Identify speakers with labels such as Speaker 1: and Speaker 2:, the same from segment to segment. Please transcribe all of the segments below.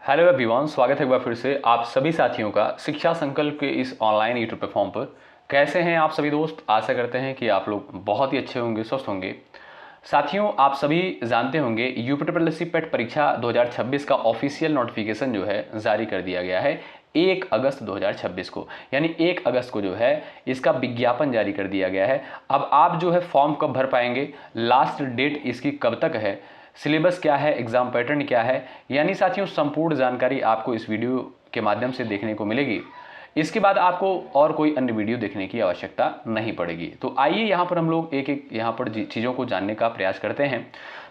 Speaker 1: Hello everyone, स्वागत है एक बार फिर से आप सभी साथियों का शिक्षा संकल्प के इस ऑनलाइन यूट्यूब प्लेटफॉर्म पर। कैसे हैं आप सभी दोस्त? आशा करते हैं कि आप लोग बहुत ही अच्छे होंगे, स्वस्थ होंगे। साथियों, आप सभी जानते होंगे यूपीट्रिपल पेट परीक्षा 2026 का ऑफिशियल नोटिफिकेशन जो है जारी कर दिया गया है 1 अगस्त 2026 को। यानी 1 अगस्त को जो है इसका विज्ञापन जारी कर दिया गया है। अब आप जो है फॉर्म कब भर पाएंगे, लास्ट डेट इसकी कब तक है, सिलेबस क्या है, एग्जाम पैटर्न क्या है, यानी साथियों संपूर्ण जानकारी आपको इस वीडियो के माध्यम से देखने को मिलेगी। इसके बाद आपको और कोई अन्य वीडियो देखने की आवश्यकता नहीं पड़ेगी। तो आइए यहाँ पर हम लोग एक एक यहाँ पर चीज़ों को जानने का प्रयास करते हैं।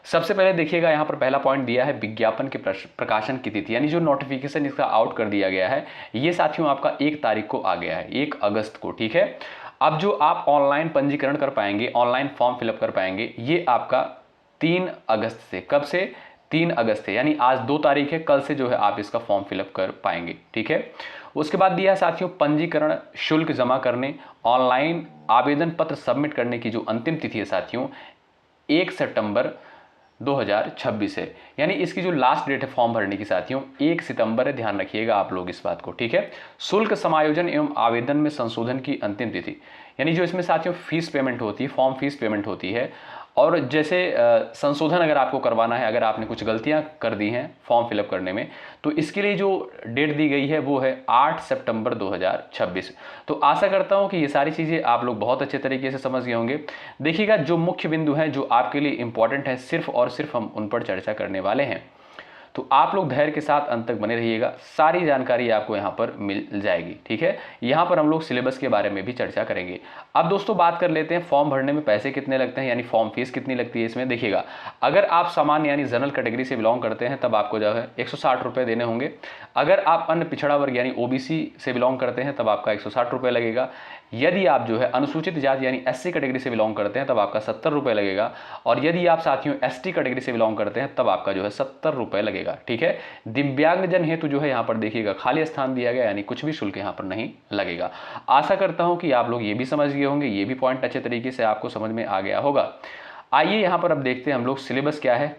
Speaker 1: सबसे पहले देखिएगा, यहाँ पर पहला पॉइंट दिया है विज्ञापन के प्रकाशन की तिथि, यानी जो नोटिफिकेशन इसका आउट कर दिया गया है ये साथियों आपका 1 तारीख को आ गया है, 1 अगस्त को। ठीक है, अब जो आप ऑनलाइन पंजीकरण कर पाएंगे, ऑनलाइन फॉर्म फिलअप कर पाएंगे, ये आपका 3 अगस्त से। कब से? 3 अगस्त से, यानी आज 2 तारीख है, कल से जो है आप इसका फॉर्म फिलअप कर पाएंगे। ठीक है, उसके बाद दिया है साथियों पंजीकरण शुल्क जमा करने, ऑनलाइन आवेदन पत्र सबमिट करने की जो अंतिम तिथि है साथियों 1 सितंबर 2026 है। यानी इसकी जो लास्ट डेट है फॉर्म भरने की साथियों 1 सितंबर है, ध्यान रखिएगा आप लोग इस बात को। ठीक है, शुल्क समायोजन एवं आवेदन में संशोधन की अंतिम तिथि, यानी जो इसमें साथियों फीस पेमेंट होती है, फॉर्म फीस पेमेंट होती है, और जैसे संशोधन अगर आपको करवाना है, अगर आपने कुछ गलतियां कर दी हैं फॉर्म फिलअप करने में, तो इसके लिए जो डेट दी गई है वो है 8 सितंबर 2026। तो आशा करता हूं कि ये सारी चीज़ें आप लोग बहुत अच्छे तरीके से समझ गए होंगे। देखिएगा, जो मुख्य बिंदु हैं जो आपके लिए इंपॉर्टेंट है, सिर्फ और सिर्फ हम उन पर चर्चा करने वाले हैं। तो आप लोग धैर्य के साथ अंत तक बने रहिएगा, सारी जानकारी आपको यहाँ पर मिल जाएगी। ठीक है, यहाँ पर हम लोग सिलेबस के बारे में भी चर्चा करेंगे। अब दोस्तों बात कर लेते हैं फॉर्म भरने में पैसे कितने लगते हैं, यानी फॉर्म फीस कितनी लगती है इसमें। देखिएगा, अगर आप सामान्य यानी जनरल कैटेगरी से बिलोंग करते हैं तब आपको जो है 160 रुपये देने होंगे। अगर आप अन्य पिछड़ा वर्ग यानी ओबीसी से बिलोंग करते हैं तब आपका 160 रुपये लगेगा। यदि आप जो है अनुसूचित जाति यानी एससी कैटेगरी से बिलोंग करते हैं तब आपका 70 रुपये लगेगा। और यदि आप साथियों एसटी कैटेगरी से बिलोंग करते हैं तब आपका जो है 70 रुपये लगेगा। ठीक है, दिव्यांगजन हेतु जो है यहाँ पर देखिएगा खाली स्थान दिया गया, यानी कुछ भी शुल्क यहाँ पर नहीं लगेगा। आशा करता हूँ कि आप लोग ये भी समझ गए होंगे, ये भी पॉइंट अच्छे तरीके से आपको समझ में आ गया होगा। आइए यहाँ पर अब देखते हैं हम लोग सिलेबस क्या है।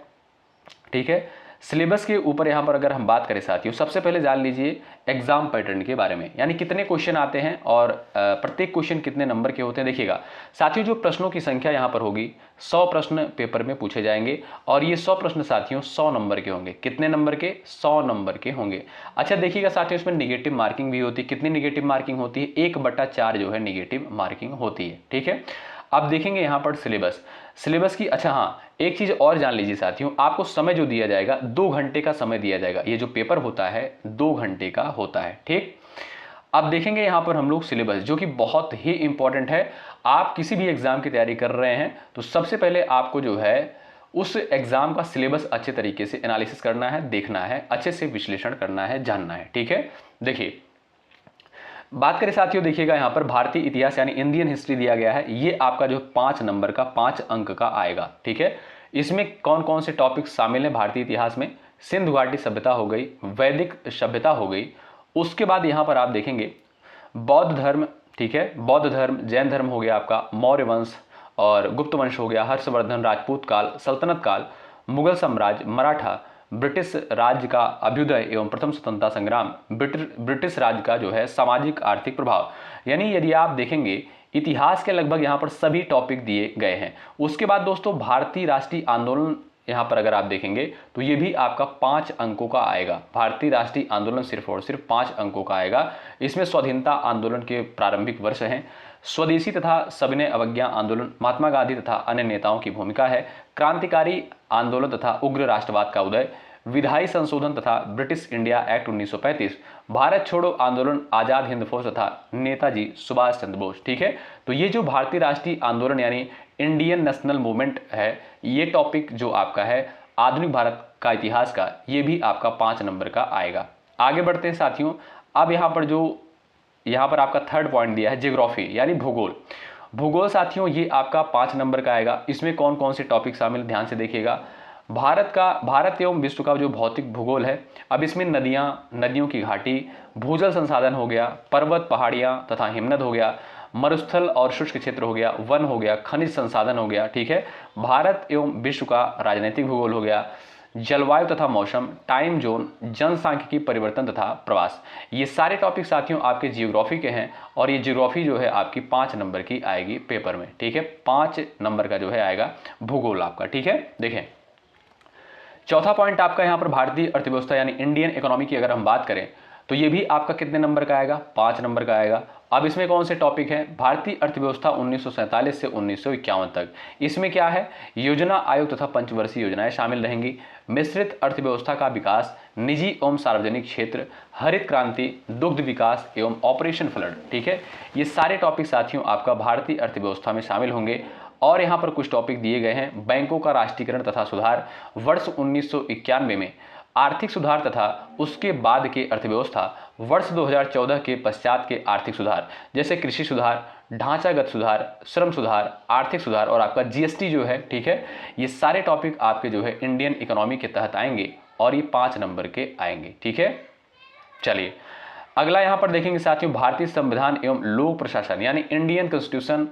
Speaker 1: ठीक है, सिलेबस के ऊपर यहाँ पर अगर हम बात करें साथियों, सबसे पहले जान लीजिए एग्जाम पैटर्न के बारे में, यानी कितने क्वेश्चन आते हैं और प्रत्येक क्वेश्चन कितने नंबर के होते हैं। देखिएगा साथियों, जो प्रश्नों की संख्या यहाँ पर होगी 100 प्रश्न पेपर में पूछे जाएंगे, और ये 100 प्रश्न साथियों 100 नंबर के होंगे। कितने नंबर के? 100 नंबर के होंगे। अच्छा देखिएगा साथियों, इसमें निगेटिव मार्किंग भी होती है। कितनी निगेटिव मार्किंग होती है? 1/4 जो है निगेटिव मार्किंग होती है। ठीक है, अब देखेंगे यहाँ पर सिलेबस की। अच्छा हाँ, एक चीज और जान लीजिए साथियों, आपको समय जो दिया जाएगा 2 घंटे का समय दिया जाएगा। ये जो पेपर होता है 2 घंटे का होता है। ठीक, अब देखेंगे यहाँ पर हम लोग सिलेबस, जो कि बहुत ही इंपॉर्टेंट है। आप किसी भी एग्जाम की तैयारी कर रहे हैं तो सबसे पहले आपको जो है उस एग्जाम का सिलेबस अच्छे तरीके से एनालिसिस करना है, देखना है, अच्छे से विश्लेषण करना है, जानना है। ठीक है, देखिए बात करें साथियों, देखिएगा यहाँ पर भारतीय इतिहास यानी इंडियन हिस्ट्री दिया गया है। ये आपका जो 5 नंबर का 5 अंक का आएगा। ठीक है, इसमें कौन कौन से टॉपिक शामिल हैं भारतीय इतिहास में? सिंधु घाटी सभ्यता हो गई, वैदिक सभ्यता हो गई। उसके बाद यहाँ पर आप देखेंगे बौद्ध धर्म। ठीक है, बौद्ध धर्म, जैन धर्म हो गया आपका, मौर्य वंश और गुप्त वंश हो गया, हर्षवर्धन, राजपूत काल, सल्तनत काल, मुगल साम्राज्य, मराठा, ब्रिटिश राज्य का अभ्युदय एवं प्रथम स्वतंत्रता संग्राम, ब्रिटिश राज्य का जो है सामाजिक आर्थिक प्रभाव। यानी यदि आप देखेंगे इतिहास के लगभग यहाँ पर सभी टॉपिक दिए गए हैं। उसके बाद दोस्तों भारतीय राष्ट्रीय आंदोलन, यहाँ पर अगर आप देखेंगे तो ये भी आपका 5 अंकों का आएगा। भारतीय राष्ट्रीय आंदोलन सिर्फ और सिर्फ 5 अंकों का आएगा। इसमें स्वाधीनता आंदोलन के प्रारंभिक वर्ष हैं, स्वदेशी तथा सविनय अवज्ञा आंदोलन, महात्मा गांधी तथा अन्य नेताओं की भूमिका है, क्रांतिकारी आंदोलन तथा उग्र राष्ट्रवाद का उदय, विधायी संशोधन तथा ब्रिटिश इंडिया एक्ट 1935, भारत छोड़ो आंदोलन, आजाद हिंद फौज तथा नेताजी सुभाष चंद्र बोस। ठीक है, तो ये जो भारतीय राष्ट्रीय आंदोलन यानी इंडियन नेशनल मूवमेंट है, ये टॉपिक जो आपका है आधुनिक भारत का इतिहास का, ये भी आपका 5 नंबर का आएगा। आगे बढ़ते हैं साथियों। अब यहाँ पर आपका थर्ड पॉइंट दिया है ज्योग्राफी यानी भूगोल। भूगोल साथियों ये आपका 5 नंबर का आएगा। इसमें कौन कौन से टॉपिक शामिल, ध्यान से देखिएगा। भारत एवं विश्व का जो भौतिक भूगोल है, अब इसमें नदियाँ, नदियों की घाटी, भूजल संसाधन हो गया, पर्वत, पहाड़ियाँ तथा हिमनद हो गया, मरुस्थल और शुष्क क्षेत्र हो गया, वन हो गया, खनिज संसाधन हो गया। ठीक है, भारत एवं विश्व का राजनीतिक भूगोल हो गया, जलवायु तथा मौसम, टाइम जोन, जनसांख्यिकी परिवर्तन तथा प्रवास। ये सारे टॉपिक साथियों आपके जियोग्राफी के हैं और ये जियोग्राफी जो है आपकी 5 नंबर की आएगी पेपर में। ठीक है, 5 नंबर का जो है आएगा भूगोल आपका। ठीक है, देखें चौथा पॉइंट आपका यहाँ पर भारतीय अर्थव्यवस्था यानी इंडियन इकोनॉमी की अगर हम बात करें तो ये भी आपका कितने नंबर का आएगा, 5 नंबर का आएगा। अब इसमें कौन से टॉपिक है, भारतीय अर्थव्यवस्था 1947 से 1951 तक। इसमें क्या है, योजना आयोग तथा पंचवर्षीय योजनाएं शामिल रहेंगी, मिश्रित अर्थव्यवस्था का विकास, निजी एवं सार्वजनिक क्षेत्र, हरित क्रांति, दुग्ध विकास एवं ऑपरेशन फ्लड। ठीक है, ये सारे टॉपिक साथियों आपका भारतीय अर्थव्यवस्था में शामिल होंगे। और यहाँ पर कुछ टॉपिक दिए गए हैं, बैंकों का राष्ट्रीयकरण तथा सुधार, वर्ष 1991 में आर्थिक सुधार तथा उसके बाद के अर्थव्यवस्था, वर्ष 2014 के पश्चात के आर्थिक सुधार, जैसे कृषि सुधार, ढांचागत सुधार, श्रम सुधार, आर्थिक सुधार और आपका जीएसटी जो है। ठीक है, ये सारे टॉपिक आपके जो है इंडियन इकोनॉमी के तहत आएंगे और ये 5 नंबर के आएंगे। ठीक है, चलिए अगला यहाँ पर देखेंगे साथियों, भारतीय संविधान एवं लोक प्रशासन यानी Indian constitution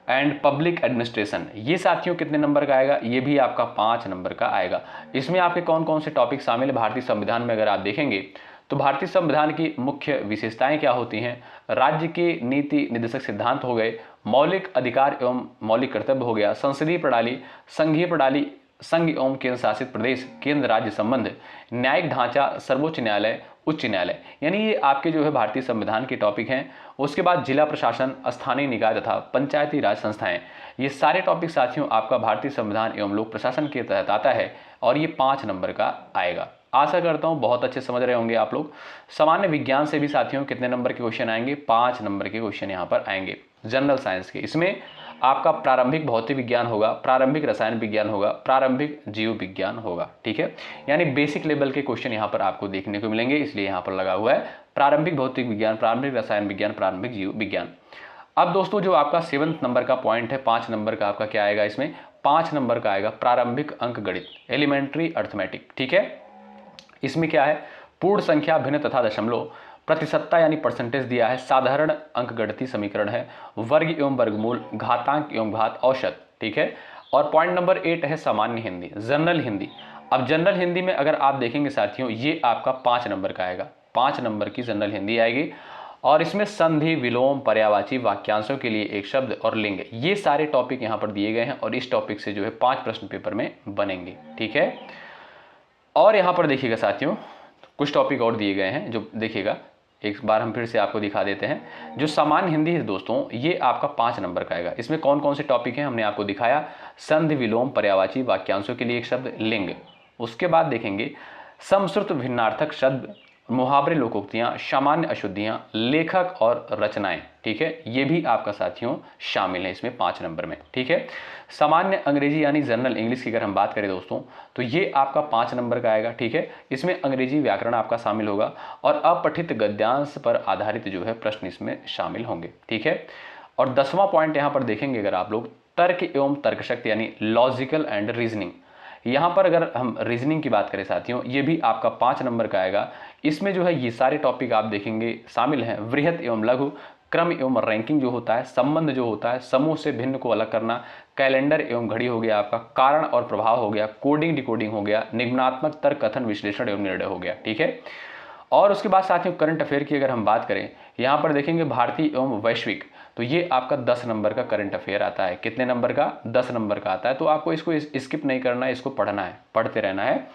Speaker 1: and public administration. ये साथियों कितने नंबर का आएगा, ये भी आपका 5 नंबर का आएगा। इसमें आपके कौन कौन से टॉपिक शामिल है भारतीय संविधान में अगर आप देखेंगे तो भारतीय संविधान की मुख्य विशेषताएं क्या होती हैं, राज्य के नीति निर्देशक सिद्धांत हो गए, मौलिक अधिकार एवं मौलिक कर्तव्य हो गया, संसदीय प्रणाली, संघीय प्रणाली, संघ एवं केंद्र शासित प्रदेश, केंद्र राज्य संबंध, न्यायिक ढांचा, सर्वोच्च न्यायालय, उच्च न्यायालय, यानी ये आपके जो है भारतीय संविधान के टॉपिक हैं। उसके बाद जिला प्रशासन, स्थानीय निकाय तथा पंचायती राज संस्थाएं, ये सारे टॉपिक साथियों आपका भारतीय संविधान एवं लोक प्रशासन के तहत आता है और ये 5 नंबर का आएगा। आशा करता हूं बहुत अच्छे समझ रहे होंगे आप लोग। सामान्य विज्ञान से भी साथियों कितने नंबर के क्वेश्चन आएंगे, 5 नंबर के क्वेश्चन यहाँ पर आएंगे। जनरल साइंस के इसमें आपका प्रारंभिक भौतिक विज्ञान होगा, प्रारंभिक रसायन विज्ञान होगा, प्रारंभिक जीव विज्ञान होगा। ठीक है, यानी बेसिक लेवल के क्वेश्चन यहाँ पर आपको देखने को मिलेंगे, इसलिए यहाँ पर लगा हुआ है प्रारंभिक भौतिक विज्ञान, प्रारंभिक रसायन विज्ञान, प्रारंभिक जीव विज्ञान। अब दोस्तों जो आपका 7 नंबर का पॉइंट है, 5 नंबर का आपका क्या आएगा, इसमें 5 नंबर का आएगा प्रारंभिक अंक गणित, एलिमेंट्री अर्थमेटिक। ठीक है, इसमें क्या है, पूर्ण संख्या, भिन्न तथा दशमलव, प्रतिशतता यानी परसेंटेज दिया है, साधारण अंकगणितीय समीकरण है, वर्ग एवं वर्गमूल, घातांक एवं घात, औसत। ठीक है, और पॉइंट नंबर 8 है सामान्य हिंदी, जनरल हिंदी। अब जनरल हिंदी में अगर आप देखेंगे साथियों, ये आपका 5 नंबर का आएगा, 5 नंबर की जनरल हिंदी आएगी। और इसमें संधि, विलोम, पर्यायवाची, वाक्यांशों के लिए एक शब्द और लिंग, ये सारे टॉपिक यहाँ पर दिए गए हैं और इस टॉपिक से जो है 5 प्रश्न पेपर में बनेंगे। ठीक है, और यहाँ पर देखिएगा साथियों कुछ टॉपिक और दिए गए हैं, जो देखिएगा एक बार हम फिर से आपको दिखा देते हैं। जो सामान्य हिंदी है दोस्तों, ये आपका 5 नंबर का आएगा। इसमें कौन कौन से टॉपिक हैं हमने आपको दिखाया, संधि, विलोम, पर्यायवाची, वाक्यांशों के लिए एक शब्द, लिंग। उसके बाद देखेंगे समश्रुत भिन्नार्थक शब्द, मुहावरे, लोकोक्तियां, सामान्य अशुद्धियां, लेखक और रचनाएं। ठीक है, ये भी आपका साथियों शामिल है इसमें 5 नंबर में। ठीक है, सामान्य अंग्रेजी यानी जनरल इंग्लिश की अगर हम बात करें दोस्तों तो ये आपका 5 नंबर का आएगा। ठीक है, इसमें अंग्रेजी व्याकरण आपका शामिल होगा और अपठित गद्यांश पर आधारित जो है प्रश्न इसमें शामिल होंगे। ठीक है, और 10वां पॉइंट यहाँ पर देखेंगे अगर आप लोग, तर्क एवं तर्कशक्ति यानी लॉजिकल एंड रीजनिंग। यहाँ पर अगर हम रीजनिंग की बात करें साथियों, ये भी आपका 5 नंबर का आएगा। इसमें जो है ये सारे टॉपिक आप देखेंगे शामिल हैं, वृहत एवं लघु, क्रम एवं रैंकिंग जो होता है, संबंध जो होता है, समूह से भिन्न को अलग करना, कैलेंडर एवं घड़ी हो गया आपका, कारण और प्रभाव हो गया, कोडिंग डिकोडिंग हो गया, निगमनात्मक तर्क, कथन, विश्लेषण एवं निर्णय हो गया। ठीक है, और उसके बाद साथियों करंट अफेयर की अगर हम बात करें, यहाँ पर देखेंगे भारतीय एवं वैश्विक, तो ये आपका 10 नंबर का करंट अफेयर आता है। कितने नंबर का, 10 नंबर का आता है। तो आपको इसको स्किप नहीं करना है, इसको पढ़ना है, पढ़ते रहना है।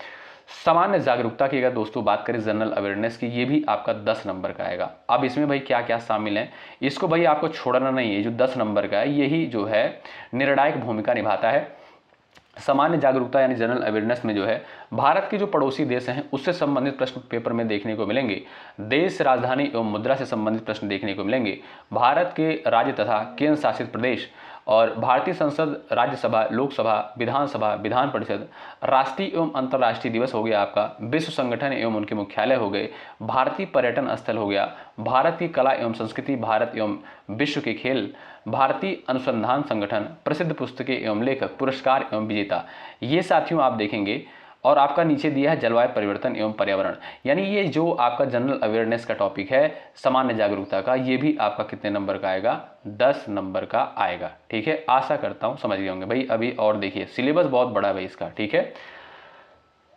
Speaker 1: सामान्य जागरूकता की अगर दोस्तों बात करें, जनरल अवेयरनेस की, ये भी आपका 10 नंबर का आएगा। अब इसमें भाई क्या क्या शामिल है, इसको भाई आपको छोड़ना नहीं है। जो 10 नंबर का है यही जो है निर्णायक भूमिका निभाता है। सामान्य जागरूकता यानी जनरल अवेयरनेस में जो है भारत के जो पड़ोसी देश हैं उससे संबंधित प्रश्न पेपर में देखने को मिलेंगे। देश, राजधानी एवं मुद्रा से संबंधित प्रश्न देखने को मिलेंगे। भारत के राज्य तथा केंद्र शासित प्रदेश और भारतीय संसद, राज्यसभा, लोकसभा, विधानसभा, विधान परिषद, राष्ट्रीय एवं अंतर्राष्ट्रीय दिवस हो गया आपका, विश्व संगठन एवं उनके मुख्यालय हो गए, भारतीय पर्यटन स्थल हो गया, भारत की कला एवं संस्कृति, भारत एवं विश्व के खेल, भारतीय अनुसंधान संगठन, प्रसिद्ध पुस्तकें एवं लेखक, पुरस्कार एवं विजेता, ये साथियों आप देखेंगे। और आपका नीचे दिया है जलवायु परिवर्तन एवं पर्यावरण, यानी ये जो आपका जनरल अवेयरनेस का टॉपिक है, सामान्य जागरूकता का, ये भी आपका कितने नंबर का आएगा, 10 नंबर का आएगा। ठीक है, आशा करता हूँ समझ गए होंगे भाई। अभी और देखिए सिलेबस बहुत बड़ा है भाई इसका। ठीक है,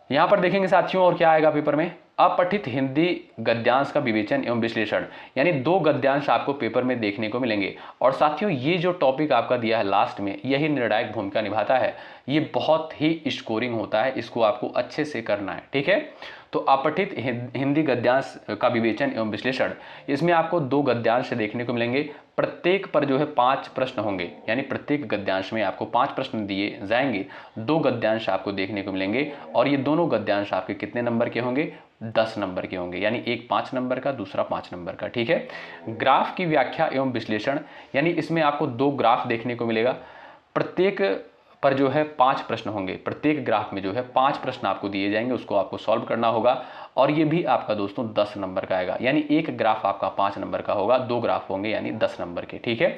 Speaker 1: यहाँ पर देखेंगे साथियों और क्या आएगा पेपर में, अपठित हिंदी गद्यांश का विवेचन एवं विश्लेषण, यानी 2 गद्यांश आपको पेपर में देखने को मिलेंगे। और साथियों ये जो टॉपिक आपका दिया है लास्ट में, यही निर्णायक भूमिका निभाता है। ये बहुत ही स्कोरिंग होता है, इसको आपको अच्छे से करना है, ठीक है। तो अपठित हिंदी गद्यांश का विवेचन एवं विश्लेषण, इसमें आपको 2 गद्यांश देखने को मिलेंगे। प्रत्येक पर जो है 5 प्रश्न होंगे, यानी प्रत्येक गद्यांश में आपको 5 प्रश्न दिए जाएंगे। 2 गद्यांश आपको देखने को मिलेंगे और ये दोनों गद्यांश आपके कितने नंबर के होंगे, 10 नंबर के होंगे, यानी एक 5 नंबर का, दूसरा 5 नंबर का, ठीक है। ग्राफ की व्याख्या एवं विश्लेषण, यानी इसमें आपको 2 ग्राफ देखने को मिलेगा। प्रत्येक पर जो है 5 प्रश्न होंगे, प्रत्येक ग्राफ में जो है 5 प्रश्न आपको दिए जाएंगे, उसको आपको सॉल्व करना होगा। और ये भी आपका दोस्तों 10 नंबर का आएगा, यानी एक ग्राफ आपका 5 नंबर का होगा, 2 ग्राफ होंगे यानी 10 नंबर के, ठीक है।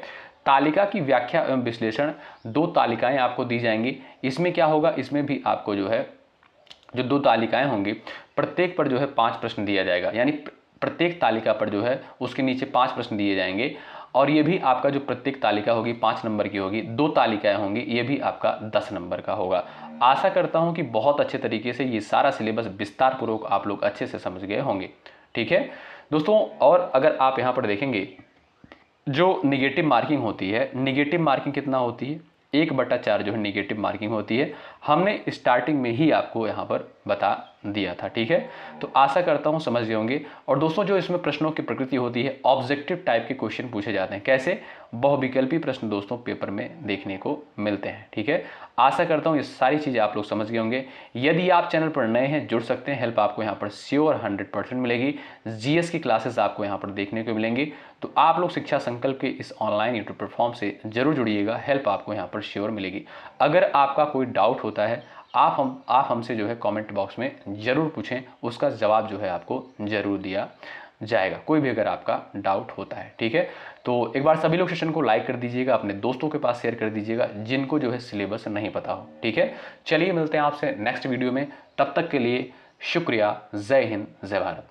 Speaker 1: तालिका की व्याख्या एवं विश्लेषण, 2 तालिकाएं आपको दी जाएंगी। इसमें क्या होगा, इसमें भी आपको जो है जो 2 तालिकाएं होंगी, प्रत्येक पर जो है 5 प्रश्न दिया जाएगा, यानी प्रत्येक तालिका पर जो है उसके नीचे 5 प्रश्न दिए जाएंगे। और ये भी आपका जो प्रत्येक तालिका होगी 5 नंबर की होगी, 2 तालिकाएं होंगी, ये भी आपका 10 नंबर का होगा। आशा करता हूं कि बहुत अच्छे तरीके से ये सारा सिलेबस विस्तार पूर्वक आप लोग अच्छे से समझ गए होंगे, ठीक है दोस्तों। और अगर आप यहाँ पर देखेंगे, जो निगेटिव मार्किंग होती है, निगेटिव मार्किंग कितना होती है, 1/4 जो है निगेटिव मार्किंग होती है। हमने स्टार्टिंग में ही आपको यहाँ पर बता दिया था, ठीक है। तो आशा करता हूँ समझ गए होंगे। और दोस्तों जो इसमें प्रश्नों की प्रकृति होती है, ऑब्जेक्टिव टाइप के क्वेश्चन पूछे जाते हैं। कैसे, बहुविकल्पी प्रश्न दोस्तों पेपर में देखने को मिलते हैं, ठीक है। आशा करता हूँ ये सारी चीज़ें आप लोग समझ गए होंगे। यदि आप चैनल पर नए हैं, जुड़ सकते हैं, हेल्प आपको यहाँ पर श्योर 100% मिलेगी। जीएस की क्लासेस आपको यहाँ पर देखने को मिलेंगी। तो आप लोग शिक्षा संकल्प के इस ऑनलाइन यूट्यूब प्लेटफॉर्म से जरूर जुड़िएगा, हेल्प आपको यहाँ पर श्योर मिलेगी। अगर आपका कोई डाउट होता है, आप हमसे जो है कमेंट बॉक्स में ज़रूर पूछें, उसका जवाब जो है आपको ज़रूर दिया जाएगा, कोई भी अगर आपका डाउट होता है, ठीक है। तो एक बार सभी लोग सेशन को लाइक कर दीजिएगा, अपने दोस्तों के पास शेयर कर दीजिएगा जिनको जो है सिलेबस नहीं पता हो, ठीक है। चलिए मिलते हैं आपसे नेक्स्ट वीडियो में, तब तक के लिए शुक्रिया। जय हिंद, जय भारत।